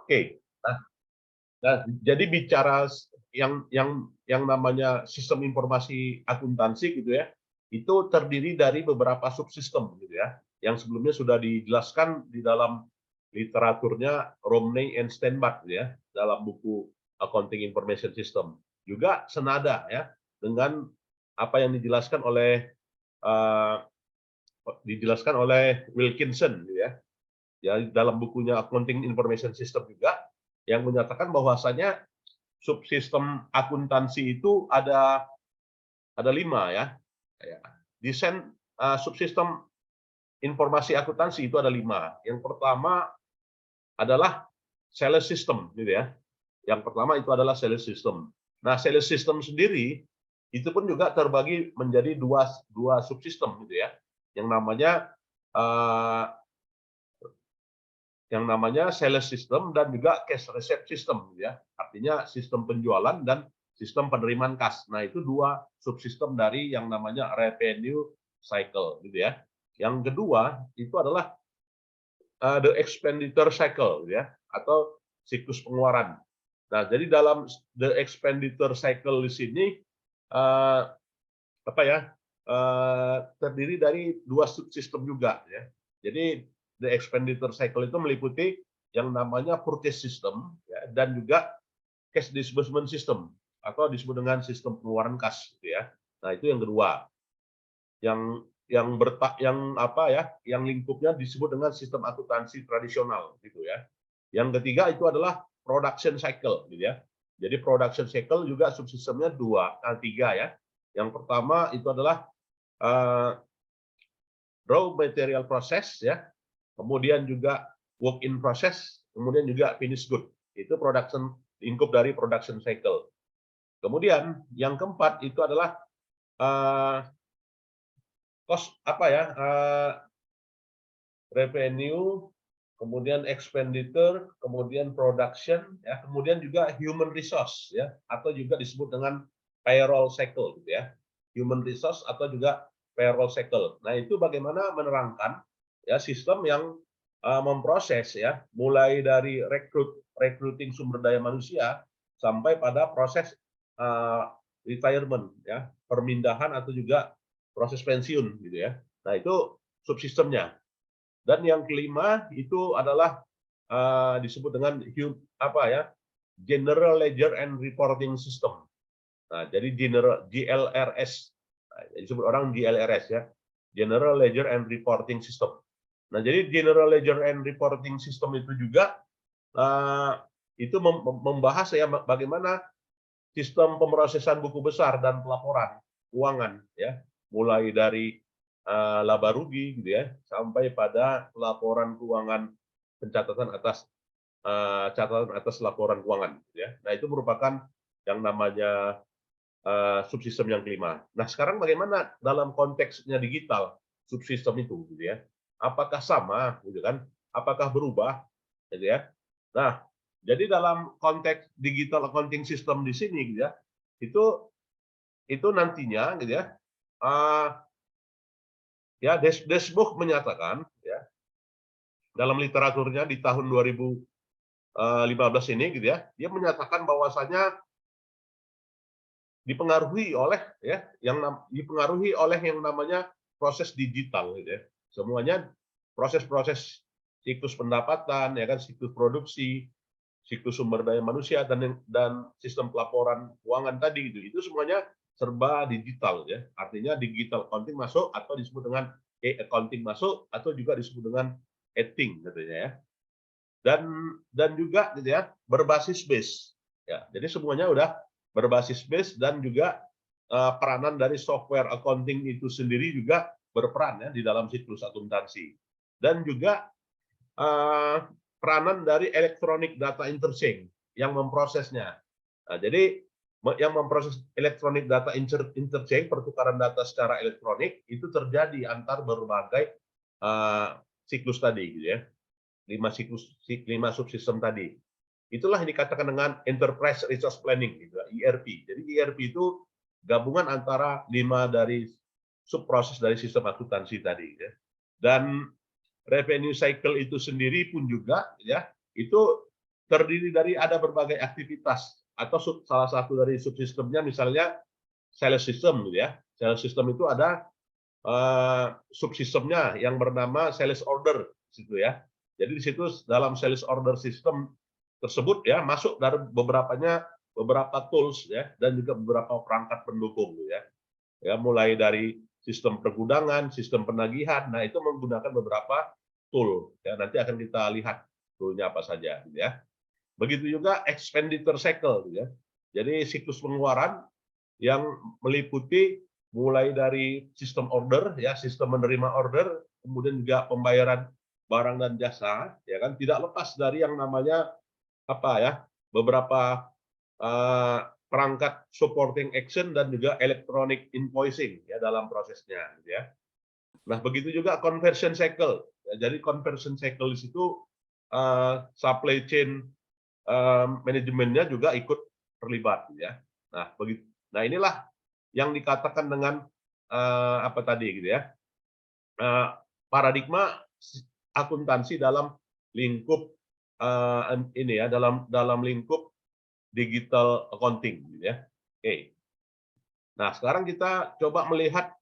Oke. Nah, jadi bicara yang namanya sistem informasi akuntansi gitu ya, itu terdiri dari beberapa subsistem gitu ya, yang sebelumnya sudah dijelaskan di dalam literaturnya Romney and Steinbach gitu ya, dalam buku Accounting Information System. Juga senada ya dengan apa yang dijelaskan oleh Wilkinson gitu ya. Ya, dalam bukunya Accounting Information System juga yang menyatakan bahwasanya subsistem akuntansi itu ada 5 ya. Desain subsistem informasi akuntansi itu ada 5. Yang pertama adalah sales system gitu ya. Yang pertama itu adalah sales system. Nah, sales system sendiri itu pun juga terbagi menjadi dua subsistem gitu ya. Yang namanya uh, sales system dan juga cash receipt system ya. Artinya sistem penjualan dan sistem penerimaan kas. Nah, itu dua subsistem dari yang namanya revenue cycle gitu ya. Yang kedua itu adalah the expenditure cycle gitu ya, atau siklus pengeluaran. Nah, jadi dalam the expenditure cycle di sini uh, terdiri dari dua subsistem juga ya. Jadi the expenditure cycle itu meliputi yang namanya purchase system ya, dan juga cash disbursement system atau disebut dengan sistem pengeluaran kas gitu ya. Nah, itu yang kedua. Yang lingkupnya disebut dengan sistem akuntansi tradisional gitu ya. Yang ketiga itu adalah production cycle gitu ya. Jadi production cycle juga subsistemnya tiga ya. Yang pertama itu adalah raw material process ya, kemudian juga work in process, kemudian juga finish good. Itu lingkup dari production cycle. Kemudian yang keempat itu adalah revenue, kemudian expenditure, kemudian production, ya, kemudian juga human resource, ya, atau juga disebut dengan payroll cycle, gitu ya, human resource atau juga payroll cycle. Nah, itu bagaimana menerangkan ya sistem yang memproses ya, mulai dari recruiting sumber daya manusia sampai pada proses retirement, ya, permindahan atau juga proses pensiun, gitu ya. Nah, itu subsistemnya. Dan yang kelima itu adalah disebut dengan General Ledger and Reporting System. Nah, jadi GLRS, nah, disebut orang GLRS ya, General Ledger and Reporting System. Nah, jadi General Ledger and Reporting System itu juga itu membahas ya bagaimana sistem pemrosesan buku besar dan pelaporan keuangan ya, mulai dari laba rugi gitu ya, sampai pada laporan keuangan pencatatan atas catatan atas laporan keuangan gitu ya. Nah, itu merupakan yang namanya subsistem yang kelima. Nah, sekarang bagaimana dalam konteksnya digital subsistem itu gitu ya? Apakah sama gitu kan? Apakah berubah gitu ya? Nah, jadi dalam konteks digital accounting system di sini gitu ya, itu nantinya gitu ya, Dashbook menyatakan ya dalam literaturnya di tahun 2015 ini gitu ya, dia menyatakan bahwasanya dipengaruhi oleh yang namanya proses digital gitu ya. Semuanya proses-proses siklus pendapatan ya kan, siklus produksi, siklus sumber daya manusia dan sistem pelaporan keuangan tadi gitu. Itu semuanya serba digital ya. Artinya digital accounting masuk atau disebut dengan e-accounting masuk atau juga disebut dengan e-ting katanya ya. Dan juga gitu ya, berbasis base. Ya, jadi semuanya udah berbasis base dan juga peranan dari software accounting itu sendiri juga berperan ya di dalam siklus akuntansi. Dan juga peranan dari electronic data interchange yang memprosesnya. Nah, jadi yang memproses electronic data interchange, pertukaran data secara elektronik itu terjadi antar berbagai siklus tadi gitu ya. 5 subsistem tadi. Itulah yang dikatakan dengan Enterprise Resource Planning, gitu, ERP. Jadi ERP itu gabungan antara 5 dari subproses dari sistem akuntansi tadi. Ya. Dan revenue cycle itu sendiri pun juga, ya, itu terdiri dari ada berbagai aktivitas atau salah satu dari subsistemnya misalnya sales system gitu ya. Sales system itu ada subsistemnya yang bernama sales order situ ya. Jadi di situ dalam sales order system tersebut ya masuk dari beberapa tools ya dan juga beberapa perangkat pendukung ya. Ya mulai dari sistem pergudangan, sistem penagihan. Nah, itu menggunakan beberapa tool ya. Nanti akan kita lihat toolnya apa saja gitu ya. Begitu juga expenditure cycle gitu ya. Jadi siklus pengeluaran yang meliputi mulai dari sistem order ya, sistem menerima order, kemudian juga pembayaran barang dan jasa ya kan, tidak lepas dari yang namanya apa ya, beberapa perangkat supporting action dan juga electronic invoicing ya dalam prosesnya gitu ya. Nah, begitu juga conversion cycle. Ya, jadi conversion cycle di situ supply chain manajemennya juga ikut terlibat ya. Nah, begitu. Nah, inilah yang dikatakan dengan apa tadi gitu ya. Paradigma akuntansi dalam lingkup ini ya, dalam lingkup digital accounting gitu ya. Oke. Nah, sekarang kita coba melihat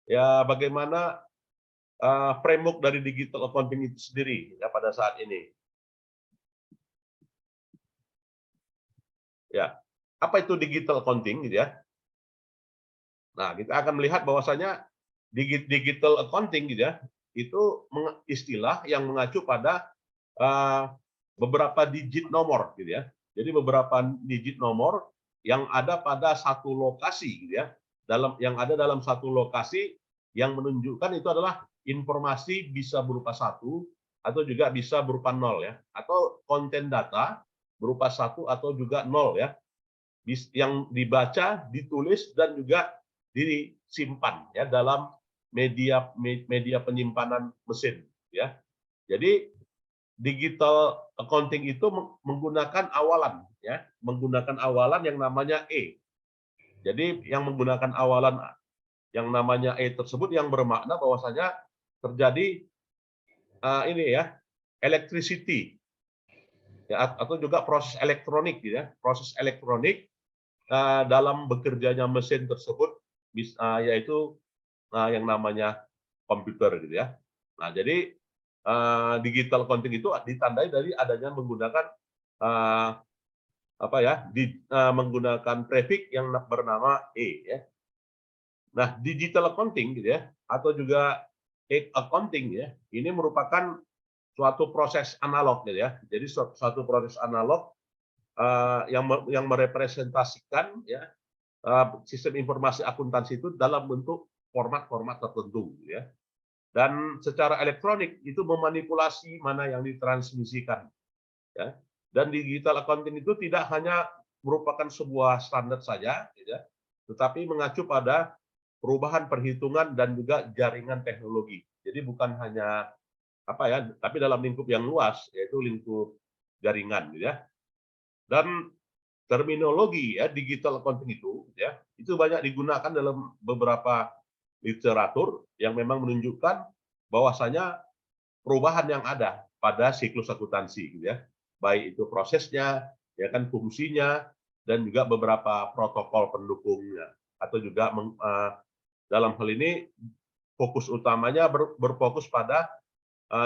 ya bagaimana framework dari digital accounting itu sendiri ya pada saat ini. Ya, apa itu digital accounting gitu ya? Nah, kita akan melihat bahwasanya digital accounting gitu ya, itu istilah yang mengacu pada beberapa digit nomor gitu ya. Jadi beberapa digit nomor yang ada pada satu lokasi gitu ya. Yang ada dalam satu lokasi yang menunjukkan itu adalah informasi bisa berupa satu atau juga bisa berupa nol ya, atau konten data berupa satu atau juga nol ya, yang dibaca, ditulis dan juga disimpan ya dalam media penyimpanan mesin ya. Jadi digital accounting itu menggunakan awalan ya, menggunakan awalan yang namanya E. Jadi yang menggunakan awalan yang namanya E tersebut yang bermakna bahwasanya terjadi ini ya, electricity ya, atau juga proses elektronik gitu ya, proses elektronik dalam bekerjanya mesin tersebut, yaitu yang namanya komputer gitu ya. Nah, jadi digital accounting itu ditandai dari adanya menggunakan apa ya, menggunakan prefix yang bernama E ya. Nah, digital accounting gitu ya, atau juga e-accounting ya, ini merupakan suatu proses analog gitu ya. Jadi suatu proses analog yang merepresentasikan ya sistem informasi akuntansi itu dalam bentuk format-format tertentu gitu ya. Dan secara elektronik itu memanipulasi mana yang ditransmisikan ya. Dan digital accounting itu tidak hanya merupakan sebuah standar saja gitu ya, tetapi mengacu pada perubahan perhitungan dan juga jaringan teknologi. Jadi bukan hanya apa ya, tapi dalam lingkup yang luas yaitu lingkup jaringan gitu ya. Dan terminologi ya digital accounting itu ya, itu banyak digunakan dalam beberapa literatur yang memang menunjukkan bahwasanya perubahan yang ada pada siklus akuntansi gitu ya. Baik itu prosesnya, ya kan, fungsinya dan juga beberapa protokol pendukungnya, atau juga dalam hal ini fokus utamanya berfokus pada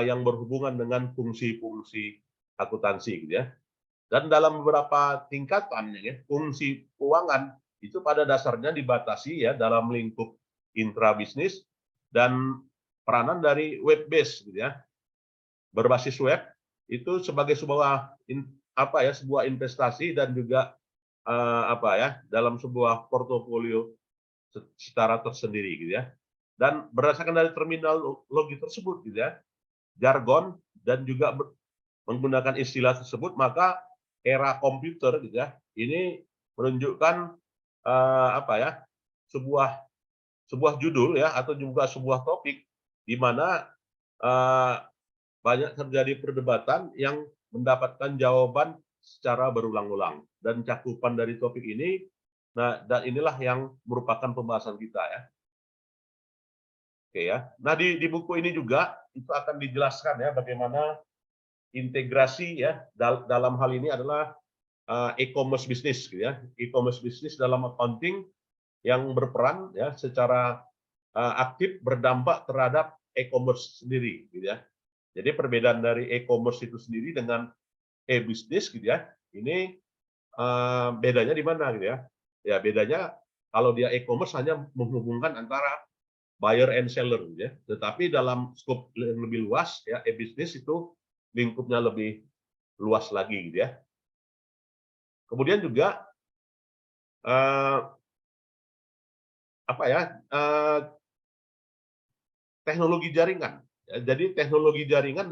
yang berhubungan dengan fungsi-fungsi akuntansi gitu ya. Dan dalam beberapa tingkatan ya, fungsi keuangan itu pada dasarnya dibatasi ya dalam lingkup intrabisnis dan peranan dari web base gitu ya. Berbasis web itu sebagai sebuah sebuah investasi dan juga dalam sebuah portofolio secara tersendiri gitu ya. Dan berdasarkan dari terminologi tersebut gitu ya, jargon dan juga menggunakan istilah tersebut, maka era komputer gitu ya, ini menunjukkan sebuah judul ya, atau juga sebuah topik di mana banyak terjadi perdebatan yang mendapatkan jawaban secara berulang-ulang, dan cakupan dari topik ini, nah, dan inilah yang merupakan pembahasan kita ya. Oke ya. Nah, di buku ini juga itu akan dijelaskan ya bagaimana integrasi ya dalam hal ini adalah e-commerce bisnis gitu ya. E-commerce bisnis dalam accounting yang berperan ya secara aktif berdampak terhadap e-commerce sendiri gitu ya. Jadi perbedaan dari e-commerce itu sendiri dengan e-bisnis gitu ya. Ini bedanya di mana gitu ya? Ya bedanya kalau dia e-commerce hanya menghubungkan antara buyer and seller gitu ya. Tetapi dalam skop yang lebih luas ya e-bisnis itu lingkupnya lebih luas lagi gitu ya. Kemudian juga apa ya? Teknologi jaringan. Jadi teknologi jaringan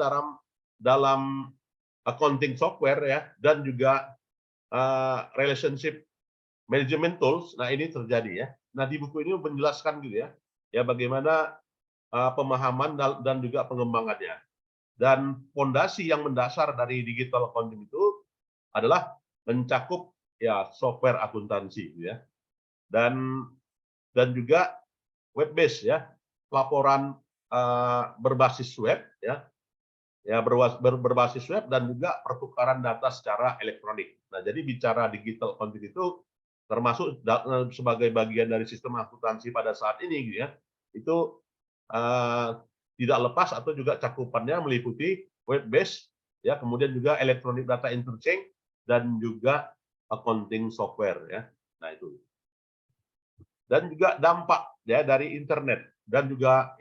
dalam accounting software ya dan juga relationship management tools. Nah, ini terjadi ya. Nah, di buku ini menjelaskan gitu ya. Ya bagaimana pemahaman dan juga pengembangannya. Dan fondasi yang mendasar dari digital accounting itu adalah mencakup ya software akuntansi gitu ya. Dan juga web based ya. Laporan berbasis web ya. Ya berbasis web dan juga pertukaran data secara elektronik. Nah, jadi bicara digital accounting itu termasuk sebagai bagian dari sistem akuntansi pada saat ini gitu ya. Itu tidak lepas atau juga cakupannya meliputi web based ya, kemudian juga electronic data interchange dan juga accounting software ya. Nah, itu. Dan juga dampak ya dari internet dan juga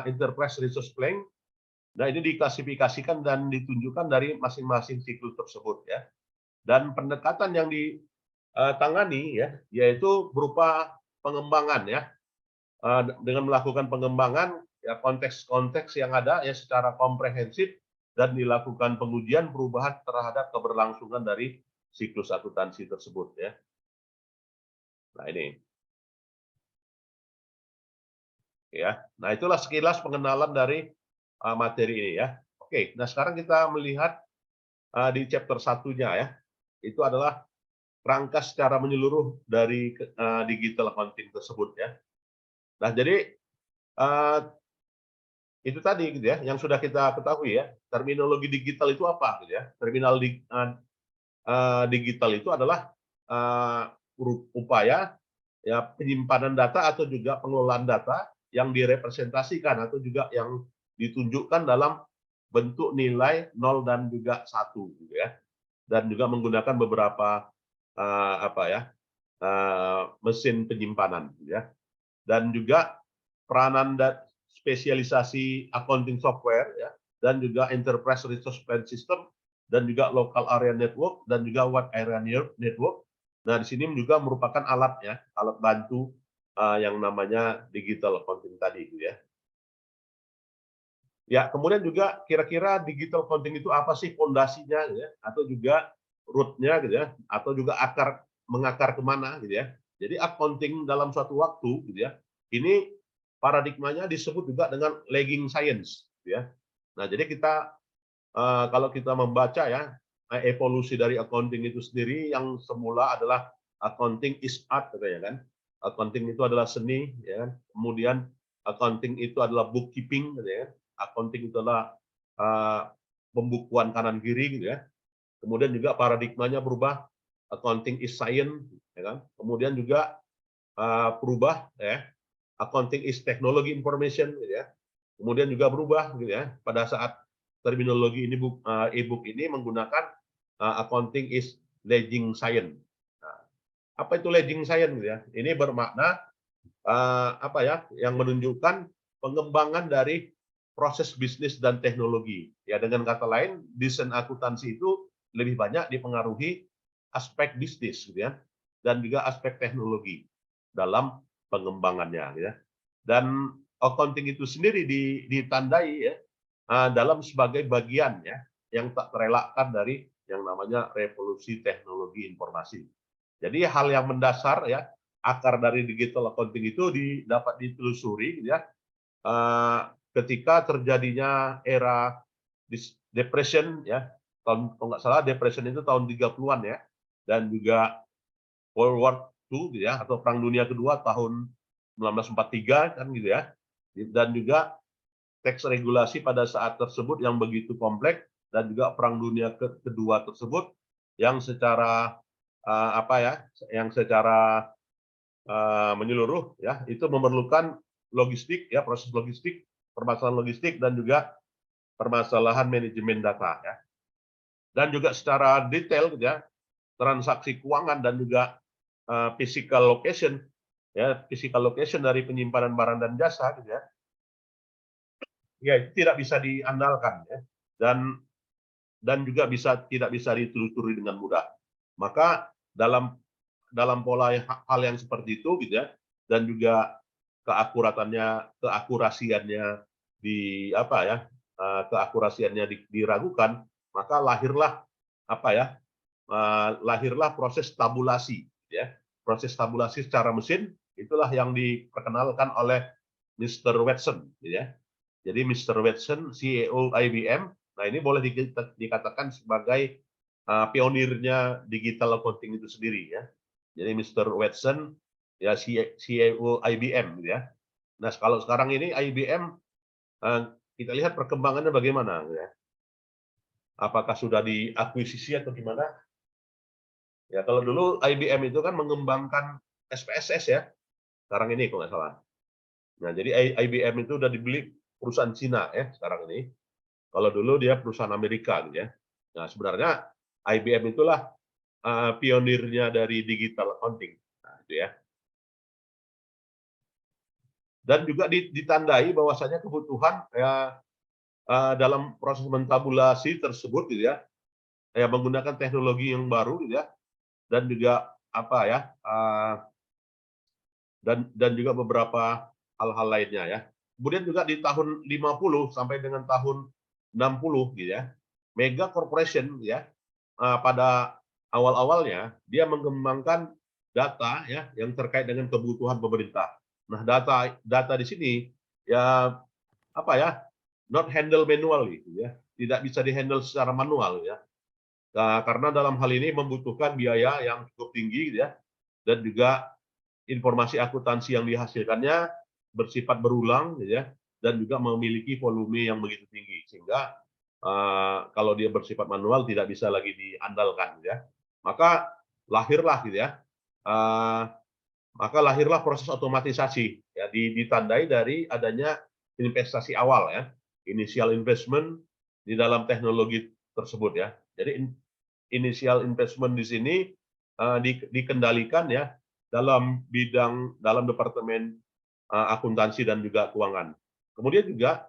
enterprise resource planning. Nah, ini diklasifikasikan dan ditunjukkan dari masing-masing siklus tersebut ya. Dan pendekatan yang ditangani ya, yaitu berupa pengembangan ya. Dengan melakukan pengembangan ya konteks-konteks yang ada ya secara komprehensif dan dilakukan pengujian perubahan terhadap keberlangsungan dari siklus akuntansi tersebut ya. Nah, ini. Ya. Nah, itulah sekilas pengenalan dari materi ini ya. Oke, nah sekarang kita melihat di chapter satunya ya. Itu adalah rangka secara menyeluruh dari digital accounting tersebut ya. Nah, jadi itu tadi gitu ya, yang sudah kita ketahui ya. Terminologi digital itu apa gitu ya? Digital itu adalah upaya ya penyimpanan data atau juga pengelolaan data yang direpresentasikan atau juga yang ditunjukkan dalam bentuk nilai 0 dan juga 1 gitu ya. Dan juga menggunakan beberapa mesin penyimpanan gitu ya. Dan juga peranan dan spesialisasi accounting software ya, dan juga enterprise resource plan system dan juga local area network dan juga wide area network. Nah, di sini juga merupakan alat ya, alat bantu yang namanya digital accounting tadi gitu ya. Ya, kemudian juga kira-kira digital accounting itu apa sih fondasinya gitu ya, atau juga root-nya gitu ya, atau juga mengakar kemana gitu ya. Jadi accounting dalam suatu waktu gitu ya, ini paradigmanya disebut juga dengan lagging science gitu ya. Nah, jadi kita kalau kita membaca ya evolusi dari accounting itu sendiri yang semula adalah accounting is art katanya kan. Accounting itu adalah seni ya kan. Kemudian accounting itu adalah bookkeeping gitu ya. Accounting itu adalah pembukuan kanan kiri gitu ya. Kemudian juga paradigmanya berubah, accounting is science ya kan. Kemudian juga berubah ya, accounting is technology information gitu ya. Kemudian juga berubah gitu ya pada saat terminologi ini e-book ini menggunakan accounting is lagging science. Nah, apa itu lagging science gitu ya? Ini bermakna apa ya? Yang menunjukkan pengembangan dari proses bisnis dan teknologi. Ya, dengan kata lain, desain akuntansi itu lebih banyak dipengaruhi aspek bisnis gitu ya, dan juga aspek teknologi dalam pengembangannya gitu ya. Dan accounting itu sendiri ditandai ya dalam sebagai bagian ya yang tak terelakkan dari yang namanya revolusi teknologi informasi. Jadi hal yang mendasar ya akar dari digital accounting itu dapat ditelusuri gitu ya ketika terjadinya era depression ya, tahun kalau nggak salah depression itu tahun 30-an ya, dan juga World War II gitu ya, atau Perang Dunia Kedua tahun 1943 kan gitu ya, dan juga teks regulasi pada saat tersebut yang begitu kompleks dan juga Perang Dunia Kedua tersebut yang secara yang secara menyeluruh ya itu memerlukan logistik ya, proses logistik, permasalahan logistik dan juga permasalahan manajemen data ya. Dan juga secara detail ya, transaksi keuangan dan juga physical location ya, physical location dari penyimpanan barang dan jasa gitu ya. Ya, itu tidak bisa diandalkan ya. Dan juga tidak bisa ditelusuri dengan mudah. Maka dalam pola hal yang seperti itu gitu ya, dan juga keakurasiannya diragukan, maka lahirlah proses tabulasi ya. Proses tabulasi secara mesin itulah yang diperkenalkan oleh Mr. Watson ya. Jadi Mr. Watson, CEO IBM, nah ini boleh dikatakan sebagai pionirnya digital accounting itu sendiri ya. Jadi Mr. Watson ya CEO IBM gitu ya. Nah, kalau sekarang ini IBM kita lihat perkembangannya bagaimana ya. Apakah sudah diakuisisi atau gimana? Ya, kalau dulu IBM itu kan mengembangkan SPSS ya. Sekarang ini kalau nggak salah. Nah, jadi IBM itu udah dibeli perusahaan Cina ya sekarang ini. Kalau dulu dia perusahaan Amerika gitu ya. Nah, sebenarnya IBM itulah pionirnya dari digital accounting. Nah, itu ya. Dan juga ditandai bahwasanya kebutuhan ya dalam proses mentabulasi tersebut gitu ya, menggunakan teknologi yang baru gitu ya, dan juga dan juga beberapa hal-hal lainnya ya. Kemudian juga di tahun 50 sampai dengan tahun 60 gitu ya, mega corporation ya, pada awal-awalnya dia mengembangkan data ya yang terkait dengan kebutuhan pemerintah. Nah, data di sini ya not handle manually gitu ya. Tidak bisa dihandle secara manual ya. Nah, karena dalam hal ini membutuhkan biaya yang cukup tinggi gitu ya. Dan juga informasi akuntansi yang dihasilkannya bersifat berulang gitu ya, dan juga memiliki volume yang begitu tinggi sehingga kalau dia bersifat manual tidak bisa lagi diandalkan gitu ya. Maka lahirlah gitu ya. Maka lahirlah proses otomatisasi ya, ditandai dari adanya investasi awal ya, initial investment di dalam teknologi tersebut ya. Jadi initial investment di sini dikendalikan ya dalam departemen akuntansi dan juga keuangan. Kemudian juga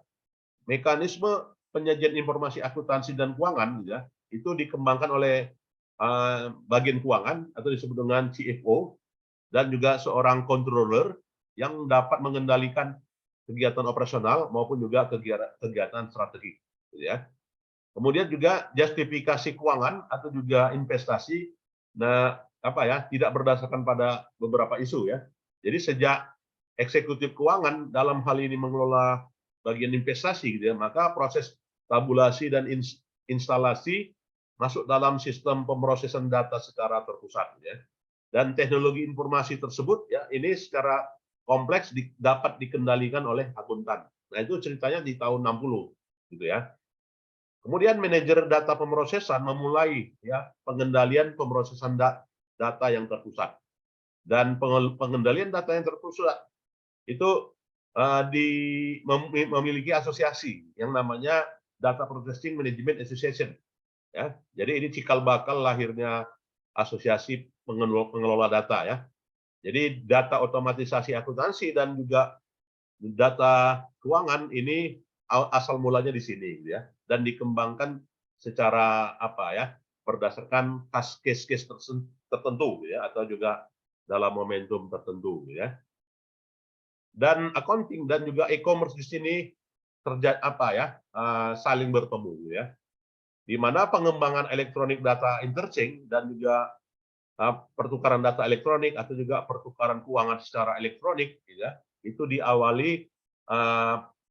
mekanisme penyajian informasi akuntansi dan keuangan gitu ya, itu dikembangkan oleh bagian keuangan atau disebut dengan CFO dan juga seorang controller yang dapat mengendalikan kegiatan operasional maupun juga kegiatan strategi gitu ya. Kemudian juga justifikasi keuangan atau juga investasi tidak berdasarkan pada beberapa isu ya. Jadi sejak eksekutif keuangan dalam hal ini mengelola bagian investasi gitu ya, maka proses tabulasi dan instalasi masuk dalam sistem pemrosesan data secara terpusat ya. Dan teknologi informasi tersebut ya ini secara kompleks dapat dikendalikan oleh akuntan. Nah, itu ceritanya di tahun 60 gitu ya. Kemudian manajer data pemrosesan memulai ya pengendalian pemrosesan data yang terpusat. Dan pengendalian data yang terpusat itu memiliki asosiasi yang namanya Data Processing Management Association ya. Jadi ini cikal bakal lahirnya asosiasi pengelola data ya. Jadi data otomatisasi akuntansi dan juga data keuangan ini asal mulanya di sini ya, dan dikembangkan secara berdasarkan case-case tertentu ya, atau juga dalam momentum tertentu ya. Dan accounting dan juga e-commerce di sini saling bertemu ya. Di mana pengembangan elektronik data interchange dan juga pertukaran data elektronik atau juga pertukaran keuangan secara elektronik ya, itu diawali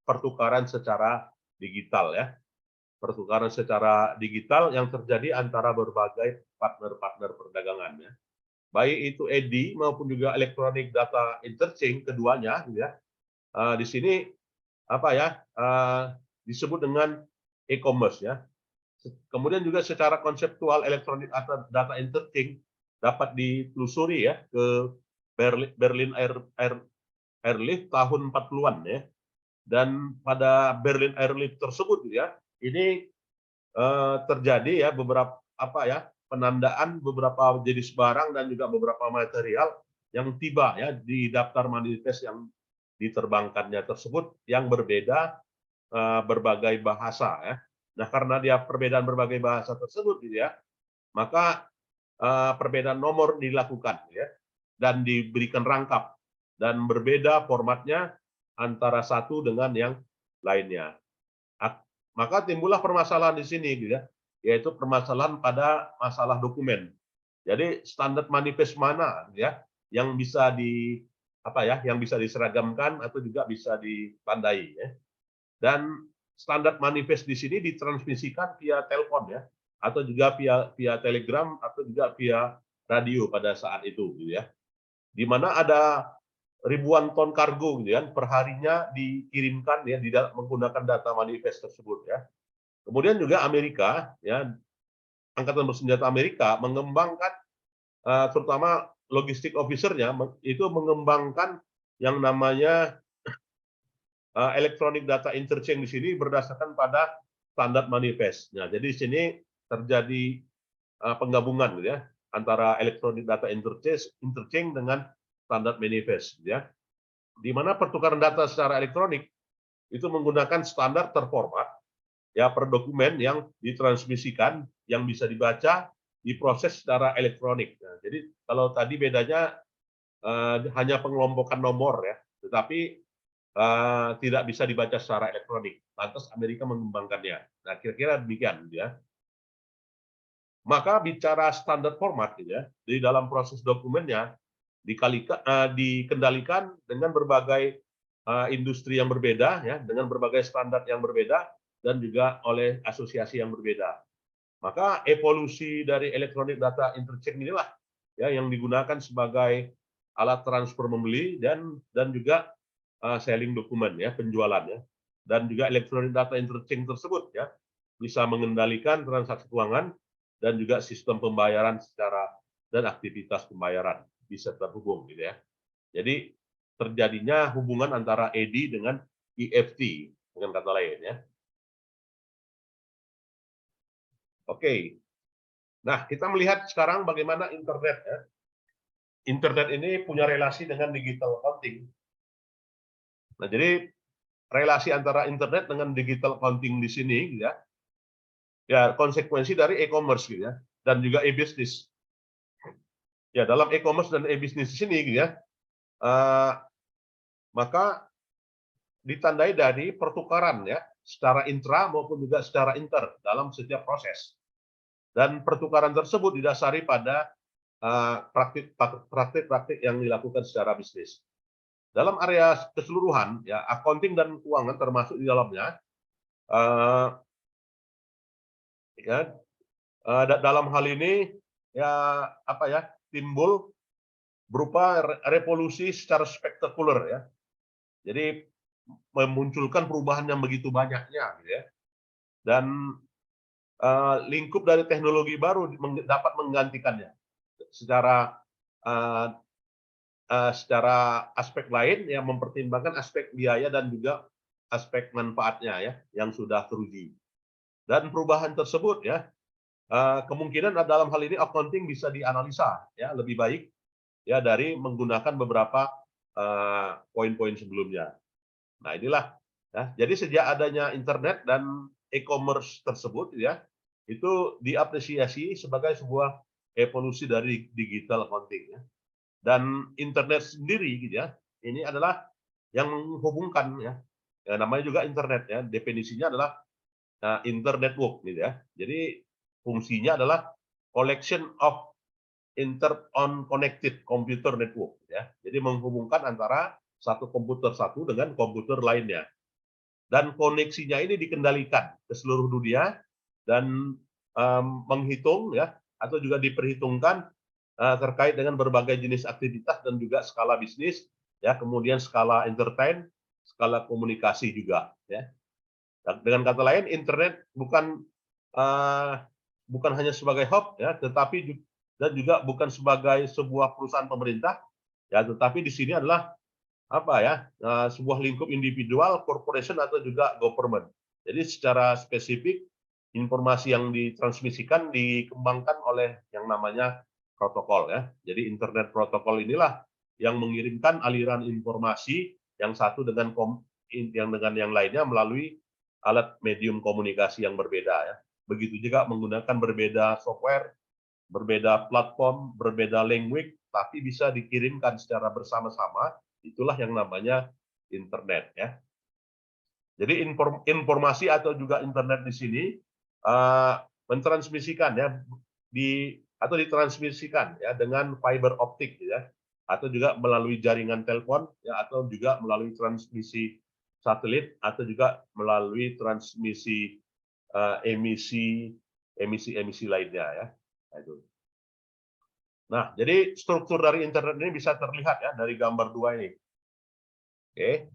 pertukaran secara digital ya. Pertukaran secara digital yang terjadi antara berbagai partner-partner perdagangan ya. Baik itu EDI maupun juga elektronik data interchange keduanya ya. Di sini disebut dengan e-commerce ya. Kemudian juga secara konseptual elektronik data interchange dapat ditelusuri ya ke Berlin Airlift tahun 40-an ya. Dan pada Berlin Airlift tersebut ya, ini terjadi ya beberapa penandaan beberapa jenis barang dan juga beberapa material yang tiba ya di daftar manifest yang diterbangkannya tersebut yang berbeda berbagai bahasa ya. Nah, karena dia perbedaan berbagai bahasa tersebut gitu ya, maka perbedaan nomor dilakukan ya dan diberikan rangkap dan berbeda formatnya antara satu dengan yang lainnya. Maka timbullah permasalahan di sini gitu ya, yaitu permasalahan pada masalah dokumen. Jadi standar manifest mana ya yang bisa yang bisa diseragamkan atau juga bisa ditandai ya. Dan standar manifest di sini ditransmisikan via telepon ya, atau juga via telegram atau juga via radio pada saat itu gitu ya. Di mana ada ribuan ton kargo gitu kan perharinya dikirimkan ya menggunakan data manifest tersebut ya. Kemudian juga Amerika ya, angkatan bersenjata Amerika mengembangkan terutama logistik officer-nya itu mengembangkan yang namanya electronic data interchange di sini berdasarkan pada standar manifest. Nah, jadi di sini terjadi penggabungan gitu ya antara electronic data interchange dengan standar manifest gitu ya. Di mana pertukaran data secara elektronik itu menggunakan standar terformat ya per dokumen yang ditransmisikan yang bisa dibaca diproses secara elektronik. Nah, jadi kalau tadi bedanya hanya pengelompokan nomor ya, tetapi tidak bisa dibaca secara elektronik. Lantas Amerika mengembangkannya. Nah, kira-kira demikian ya. Maka bicara standar format ya, di dalam proses dokumennya dikendalikan dengan berbagai industri yang berbeda ya, dengan berbagai standar yang berbeda dan juga oleh asosiasi yang berbeda. Maka evolusi dari electronic data interchange inilah ya yang digunakan sebagai alat transfer membeli dan juga selling dokumen ya, penjualan ya. Dan juga electronic data interchange tersebut ya bisa mengendalikan transaksi keuangan dan juga sistem pembayaran secara dan aktivitas pembayaran bisa terhubung gitu ya. Jadi terjadinya hubungan antara ED dengan EFT dengan kata lain ya. Oke. Nah, kita melihat sekarang bagaimana internet ya. Internet ini punya relasi dengan digital accounting. Nah, jadi relasi antara internet dengan digital accounting di sini gitu ya. Ya, konsekuensi dari e-commerce gitu ya dan juga e-business. Ya, dalam e-commerce dan e-business di sini gitu ya. Maka ditandai dari pertukaran ya secara intra maupun juga secara inter dalam setiap proses. Dan pertukaran tersebut didasari pada praktik-praktik yang dilakukan secara bisnis. Dalam area keseluruhan, ya accounting dan keuangan termasuk di dalamnya, dalam hal ini ya timbul berupa revolusi secara spektakuler ya. Jadi memunculkan perubahan yang begitu banyaknya, gitu ya. Dan lingkup dari teknologi baru dapat menggantikannya secara aspek lain yang mempertimbangkan aspek biaya dan juga aspek manfaatnya ya yang sudah teruji. Dan perubahan tersebut ya kemungkinan dalam hal ini accounting bisa dianalisa ya lebih baik ya dari menggunakan beberapa poin-poin sebelumnya. Nah, inilah ya. Jadi sejak adanya internet dan e-commerce tersebut ya itu diapresiasi sebagai sebuah evolusi dari digital accounting ya. Dan internet sendiri gitu ya ini adalah yang menghubungkan ya, namanya juga internet ya definisinya adalah internet network gitu ya. Jadi fungsinya adalah collection of connected computer network ya. Jadi menghubungkan antara satu komputer satu dengan komputer lainnya. Dan koneksinya ini dikendalikan ke seluruh dunia dan menghitung ya atau juga diperhitungkan terkait dengan berbagai jenis aktivitas dan juga skala bisnis ya, kemudian skala entertain, skala komunikasi juga ya. Dengan kata lain internet bukan bukan hanya sebagai hub ya, tetapi dan juga bukan sebagai sebuah perusahaan pemerintah ya, tetapi di sini adalah apa ya, sebuah lingkup individual, corporation atau juga government. Jadi secara spesifik informasi yang ditransmisikan dikembangkan oleh yang namanya protokol ya. Jadi internet protokol inilah yang mengirimkan aliran informasi yang satu dengan yang lainnya melalui alat medium komunikasi yang berbeda ya. Begitu juga menggunakan berbeda software, berbeda platform, berbeda language, tapi bisa dikirimkan secara bersama-sama. Itulah yang namanya internet ya. Jadi informasi atau juga internet di sini mentransmisikan ya atau ditransmisikan ya dengan fiber optik ya, atau juga melalui jaringan telepon ya, atau juga melalui transmisi satelit, atau juga melalui transmisi emisi lainnya ya. Nah, jadi struktur dari internet ini bisa terlihat ya dari gambar 2 ini. Oke.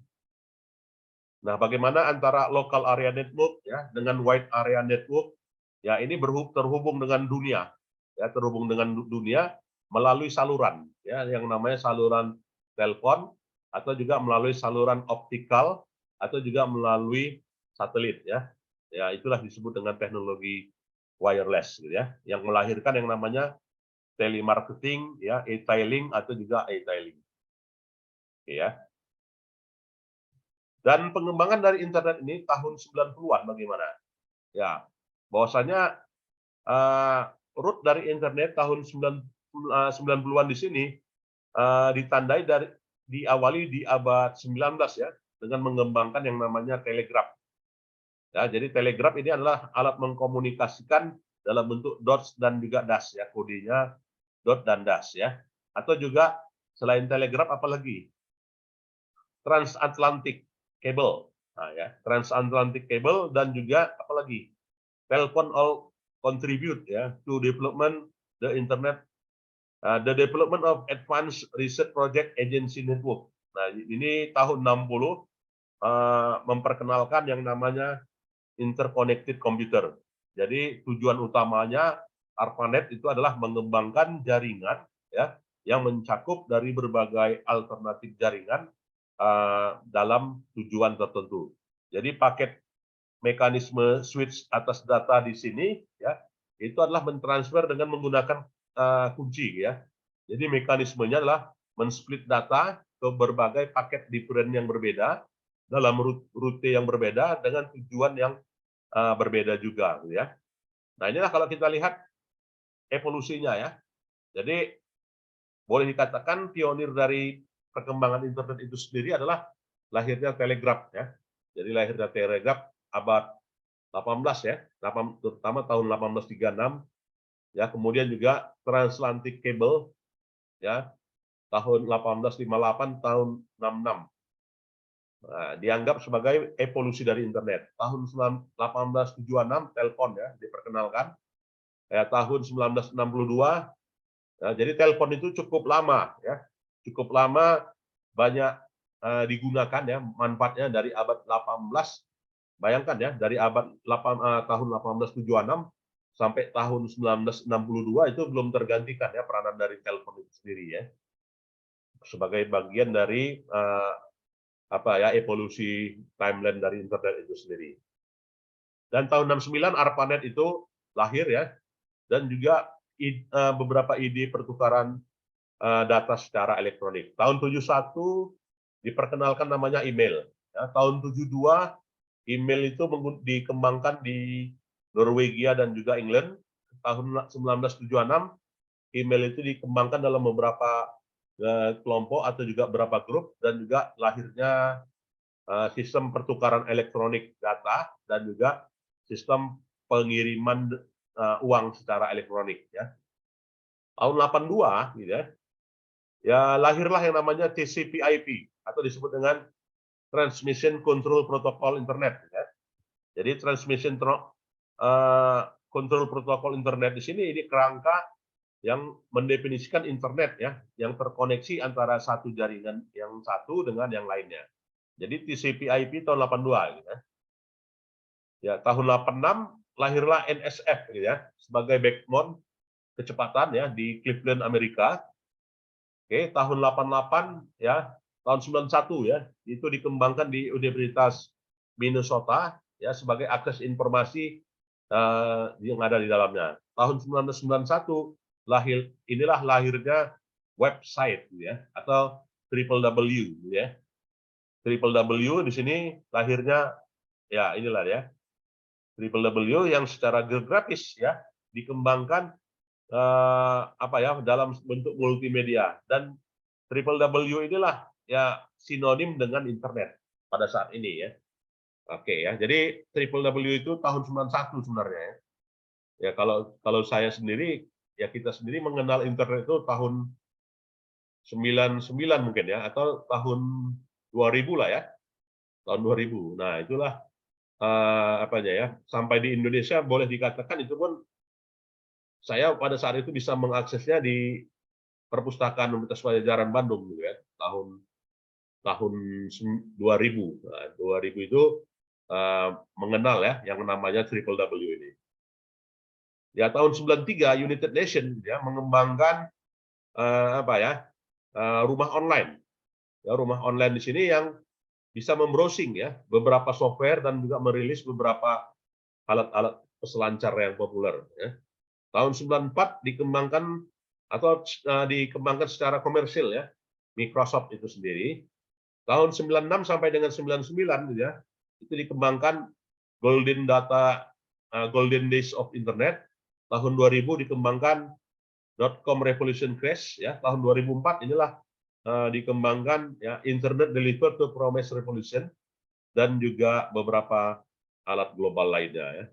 Nah, bagaimana antara local area network ya dengan wide area network? Ya, ini terhubung dengan dunia. Ya, terhubung dengan dunia melalui saluran ya, yang namanya saluran telepon, atau juga melalui saluran optikal, atau juga melalui satelit ya. Ya, itulah disebut dengan teknologi wireless gitu ya, yang melahirkan yang namanya telemarketing ya, e-tailing atau juga e-tailing. Ya. Dan pengembangan dari internet ini tahun 90-an bagaimana? Ya, bahwasanya root dari internet tahun 90-an di sini ditandai diawali di abad 19 ya, dengan mengembangkan yang namanya telegraf. Ya, jadi telegraf ini adalah alat mengkomunikasikan dalam bentuk dots dan juga dash ya, kodenya dot dan dash ya. Atau juga selain telegraf apalagi? Transatlantic cable. Nah, ya, transatlantic cable dan juga apalagi? Telepon all contribute ya to development the internet, the development of advanced research project agency network. Nah, ini tahun 60 memperkenalkan yang namanya interconnected computer. Jadi tujuan utamanya ARPANET itu adalah mengembangkan jaringan ya yang mencakup dari berbagai alternatif jaringan dalam tujuan tertentu. Jadi paket mekanisme switch atas data di sini ya itu adalah mentransfer dengan menggunakan kunci ya. Jadi mekanismenya adalah men-split data ke berbagai paket different yang berbeda dalam rute yang berbeda dengan tujuan yang berbeda juga ya. Nah, inilah kalau kita lihat evolusinya ya. Jadi boleh dikatakan pionir dari perkembangan internet itu sendiri adalah lahirnya telegraf ya. Jadi lahirnya telegraf abad 18 ya, terutama tahun 1836 ya, kemudian juga transatlantic cable ya tahun 1858 tahun 66. Nah, dianggap sebagai evolusi dari internet. Tahun 1876 telepon ya diperkenalkan. Ya, tahun 1962 ya, jadi telepon itu cukup lama ya. Cukup lama, banyak digunakan ya, manfaatnya dari abad 18. Bayangkan ya, dari tahun 1876 sampai tahun 1962 itu belum tergantikan ya peranan dari telepon itu sendiri ya. Sebagai bagian dari evolusi timeline dari internet itu sendiri. Dan tahun 69 ARPANET itu lahir ya, dan juga beberapa ide pertukaran data secara elektronik. Tahun 71 diperkenalkan namanya email. Ya, tahun 72 email itu dikembangkan di Norwegia dan juga England. Tahun 1976 email itu dikembangkan dalam beberapa kelompok atau juga beberapa grup, dan juga lahirnya sistem pertukaran elektronik data dan juga sistem pengiriman uang secara elektronik ya. Tahun 82 gitu ya, lahirlah yang namanya TCP/IP atau disebut dengan Transmission Control Protocol Internet ya. Jadi Transmission Control Protocol Internet di sini ini kerangka yang mendefinisikan internet ya, yang terkoneksi antara satu jaringan yang satu dengan yang lainnya. Jadi TCP/IP tahun 82 gitu ya. Ya, tahun 86 lahirlah NSF gitu ya, sebagai backbone kecepatan ya di Cleveland, Amerika. Oke, tahun 88 ya, tahun 91 ya, itu dikembangkan di Universitas Minnesota ya sebagai akses informasi yang ada di dalamnya. Tahun 1991 inilah lahirnya website ya, atau www ya. www di sini lahirnya ya inilah ya. www yang secara geografis ya dikembangkan apa ya dalam bentuk multimedia, dan www inilah ya sinonim dengan internet pada saat ini ya. Oke ya. Jadi www itu tahun 91 sebenarnya ya. Ya kalau saya sendiri ya kita sendiri mengenal internet itu tahun 99 mungkin ya, atau tahun 2000 lah ya. Tahun 2000. Nah, itulah apa aja ya. Sampai di Indonesia boleh dikatakan itu pun saya pada saat itu bisa mengaksesnya di Perpustakaan Universitas Padjadjaran Bandung gitu ya, tahun 2000. Nah, 2000 itu mengenal ya yang namanya www ini. Ya tahun 93 United Nations ya mengembangkan apa ya rumah online. Ya, rumah online di sini yang bisa membrowsing ya beberapa software dan juga merilis beberapa alat-alat peselancar yang populer ya. Tahun 94 dikembangkan atau dikembangkan secara komersil ya Microsoft itu sendiri. Tahun 96 sampai dengan 99 ya itu dikembangkan Golden Days of Internet. Tahun 2000 dikembangkan .com Revolution Crash ya. Tahun 2004 inilah dikembangkan ya Internet Delivered to Promise Revolution, dan juga beberapa alat global lainnya ya.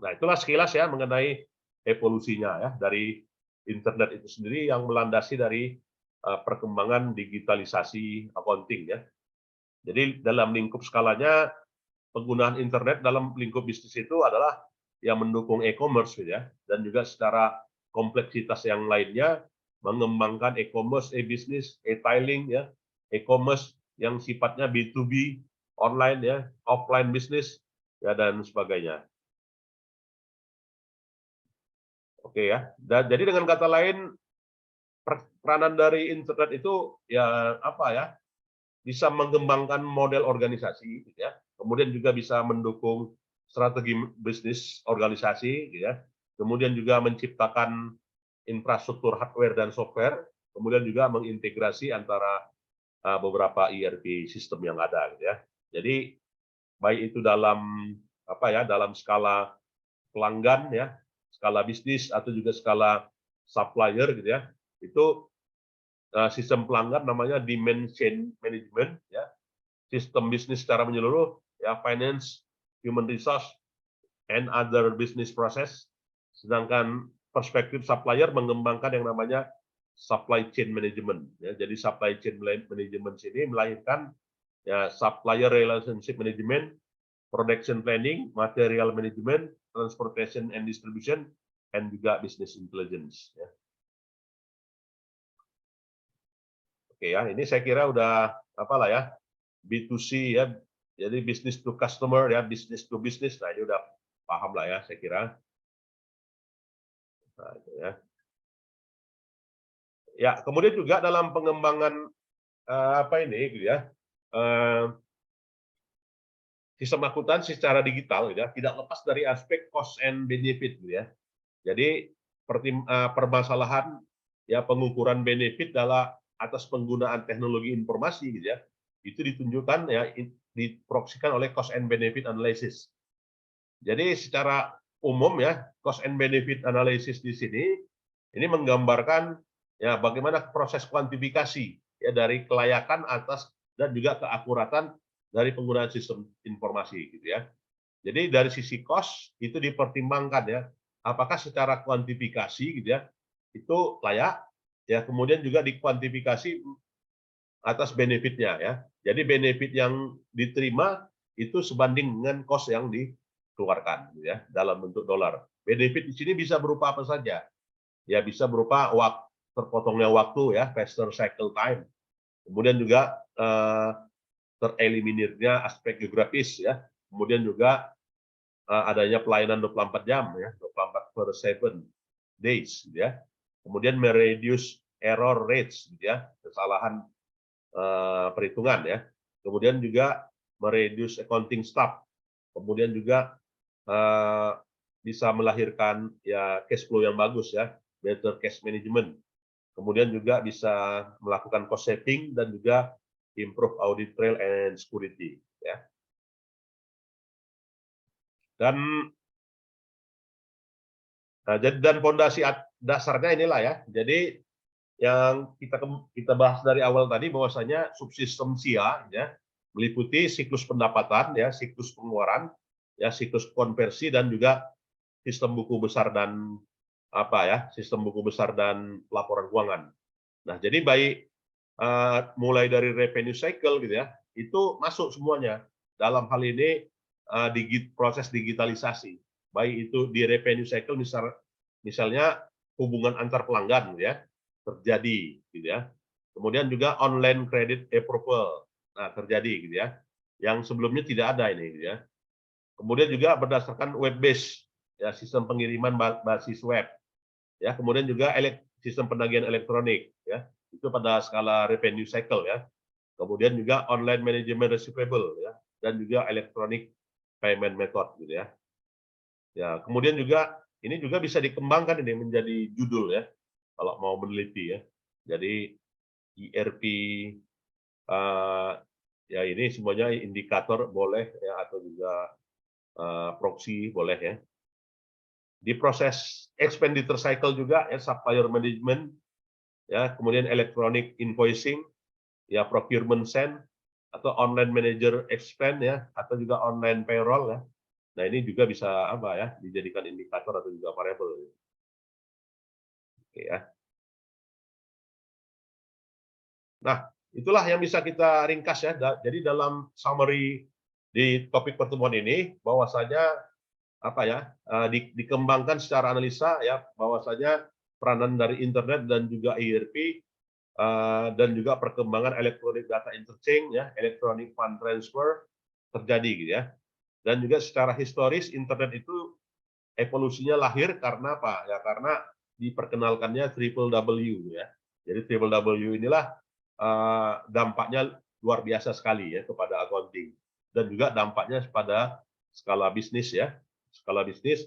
Nah, itulah sekilas ya mengenai evolusinya ya dari internet itu sendiri yang melandasi dari perkembangan digitalisasi accounting ya. Jadi dalam lingkup skalanya penggunaan internet dalam lingkup bisnis itu adalah yang mendukung e-commerce ya, dan juga secara kompleksitas yang lainnya mengembangkan e-commerce, e-business, e-tailing ya, e-commerce yang sifatnya B2B, online ya, offline business ya, dan sebagainya. Oke ya. Dan jadi dengan kata lain peranan dari internet itu ya apa ya? Bisa mengembangkan model organisasi gitu ya. Kemudian juga bisa mendukung strategi bisnis organisasi gitu ya. Kemudian juga menciptakan infrastruktur hardware dan software, kemudian juga mengintegrasi antara beberapa ERP sistem yang ada gitu ya. Jadi baik itu dalam apa ya, dalam skala pelanggan ya, skala bisnis atau juga skala supplier gitu ya. Itu sistem pelanggan namanya demand chain management ya. Sistem bisnis secara menyeluruh ya, finance, human resource, and other business process. Sedangkan perspektif supplier mengembangkan yang namanya supply chain management ya. Jadi supply chain management ini melahirkan ya supplier relationship management, production planning, material management, transportation and distribution, and juga business intelligence ya. Oke ya, ini saya kira udah apalah ya, B2C ya, jadi business to customer ya, business to business. Nah, ini udah paham lah ya, saya kira. Nah, itu ya. Ya, kemudian juga dalam pengembangan apa ini gitu ya, sistem akuntansi secara digital gitu ya, tidak lepas dari aspek cost and benefit gitu ya. Jadi permasalahan ya pengukuran benefit dalam atas penggunaan teknologi informasi gitu ya, itu ditunjukkan ya diproksikan oleh cost and benefit analysis. Jadi secara umum ya, cost and benefit analysis di sini ini menggambarkan ya bagaimana proses kuantifikasi ya dari kelayakan atas dan juga keakuratan dari penggunaan sistem informasi gitu ya. Jadi dari sisi cost itu dipertimbangkan ya, apakah secara kuantifikasi gitu ya itu layak ya, kemudian juga dikuantifikasi atas benefitnya ya. Jadi benefit yang diterima itu sebanding dengan cost yang dikeluarkan gitu ya dalam bentuk dolar. Benefit di sini bisa berupa apa saja? Ya bisa berupa terpotongnya waktu ya, faster cycle time. Kemudian juga tereliminirnya aspek geografis ya. Kemudian juga adanya pelayanan 24 jam ya, 24/7 days gitu ya. Kemudian mereduce error rates gitu ya, kesalahan perhitungan ya. Kemudian juga mereduce accounting staff. Kemudian juga bisa melahirkan ya cash flow yang bagus ya, better cash management. Kemudian juga bisa melakukan cost saving dan juga improve audit trail and security ya. Dan fondasi dasarnya inilah ya. Jadi yang kita bahas dari awal tadi bahwasanya subsistem SIA ya meliputi siklus pendapatan ya, siklus pengeluaran ya, siklus konversi dan juga sistem buku besar dan sistem buku besar dan laporan keuangan. Nah, jadi baik mulai dari revenue cycle gitu ya, itu masuk semuanya dalam hal ini proses digitalisasi. Baik itu di revenue cycle misalnya hubungan antar pelanggan gitu ya, terjadi gitu ya. Kemudian juga online credit approval. Nah, terjadi gitu ya. Yang sebelumnya tidak ada ini gitu ya. Kemudian juga berdasarkan web base ya, sistem pengiriman basis web. Ya, kemudian juga sistem penagihan elektronik ya. Itu pada skala revenue cycle ya. Kemudian juga online management receivable ya, dan juga electronic payment method gitu ya. Ya, kemudian juga ini juga bisa dikembangkan ini menjadi judul ya kalau mau meneliti ya. Jadi ERP ya ini semuanya indikator boleh ya, atau juga proxy boleh ya. Di proses expenditure cycle juga ya, supplier management ya, kemudian electronic invoicing ya, procurement send atau online manager expense ya, atau juga online payroll ya. Nah, ini juga bisa dijadikan indikator atau juga variable. Oke ya. Nah, itulah yang bisa kita ringkas ya. Jadi dalam summary di topik pertemuan ini bahwasanya dikembangkan secara analisa ya, bahwasanya peranan dari internet dan juga ERP dan juga perkembangan electronic data interchange ya, electronic fund transfer terjadi gitu ya. Dan juga secara historis internet itu evolusinya lahir karena apa? Ya karena diperkenalkannya triple W ya. Jadi triple W inilah dampaknya luar biasa sekali ya kepada accounting dan juga dampaknya pada skala bisnis ya, skala bisnis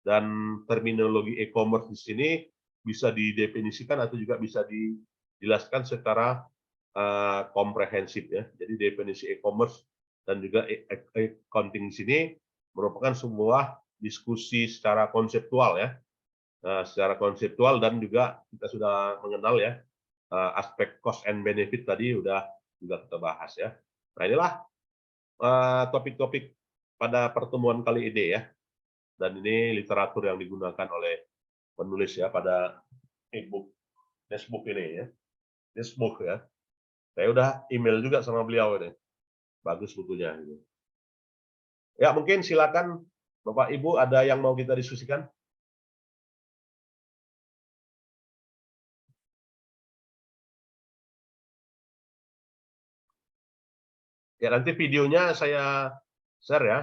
dan terminologi e-commerce di sini bisa didefinisikan atau juga bisa dijelaskan secara komprehensif ya. Jadi definisi e-commerce dan juga accounting di sini merupakan sebuah diskusi secara konseptual ya, secara konseptual dan juga kita sudah mengenal ya aspek cost and benefit tadi juga kita bahas ya. Nah, inilah topik-topik pada pertemuan kali ini ya. Dan ini literatur yang digunakan oleh penulis ya pada e-book textbook ini ya. Textbook ya. Saya udah email juga sama beliau ini. Bagus bukunya. Ya, mungkin silakan Bapak Ibu ada yang mau kita diskusikan? Ya, nanti videonya saya share ya.